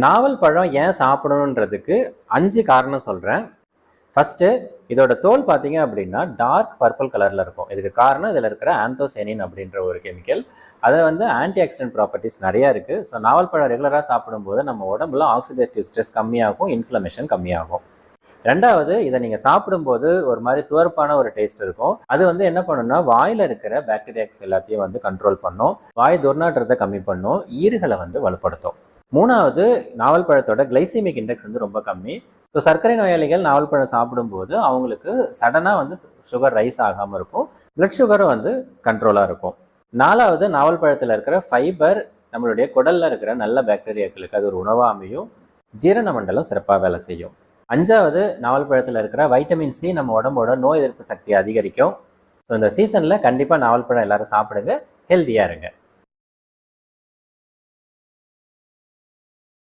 நாவல் பழம் ஏன் சாப்பிடணுன்றதுக்கு 5 காரணம் சொல்கிறேன். ஃபஸ்ட்டு, இதோட தோல் பார்த்தீங்க அப்படின்னா டார்க் பர்பிள் கலரில் இருக்கும். இதுக்கு காரணம் இதில் இருக்கிற ஆந்தோசைனின் அப்படின்ற ஒரு கெமிக்கல். அதை ஆன்டி ஆக்சிடென்ட் ப்ராப்பர்ட்டிஸ் நிறையா இருக்குது. ஸோ நாவல் பழம் ரெகுலராக சாப்பிடும்போது நம்ம உடம்புல ஆக்சிடேட்டிவ் ஸ்ட்ரெஸ் கம்மியாகும், இன்ஃப்ளமேஷன் கம்மியாகும். ரெண்டாவது, இதை நீங்கள் சாப்பிடும்போது ஒரு மாதிரி துவர்ப்பான ஒரு டேஸ்ட் இருக்கும். அது என்ன பண்ணுன்னா வாயில் இருக்கிற பாக்டீரியாக்ஸ் எல்லாத்தையும் கண்ட்ரோல் பண்ணும், வாய் துர்நாற்றத்தை கம்மி பண்ணும், ஈறுகளை வலுப்படுத்தும். மூணாவது, நாவல் பழத்தோட கிளைசிமிக் இண்டெக்ஸ் ரொம்ப கம்மி. ஸோ சர்க்கரை நோயாளிகள் நாவல் பழம் சாப்பிடும்போது அவங்களுக்கு சடனாக சுகர் ரைஸ் ஆகாமல் இருக்கும், பிளட் சுகரும் கண்ட்ரோலாக இருக்கும். நாலாவது, நாவல் பழத்தில் இருக்கிற ஃபைபர் நம்மளுடைய குடலில் இருக்கிற நல்ல பாக்டீரியாக்களுக்கு அது ஒரு உணவாக அமையும், ஜீரண மண்டலம் சிறப்பாக வேலை செய்யும். அஞ்சாவது, நாவல் பழத்தில் இருக்கிற வைட்டமின் சி நம்ம உடம்போட நோய் எதிர்ப்பு சக்தியை அதிகரிக்கும். ஸோ இந்த சீசனில் கண்டிப்பாக நாவல் பழம் எல்லாரும் சாப்பிடுங்க, ஹெல்த்தியாக இருங்க.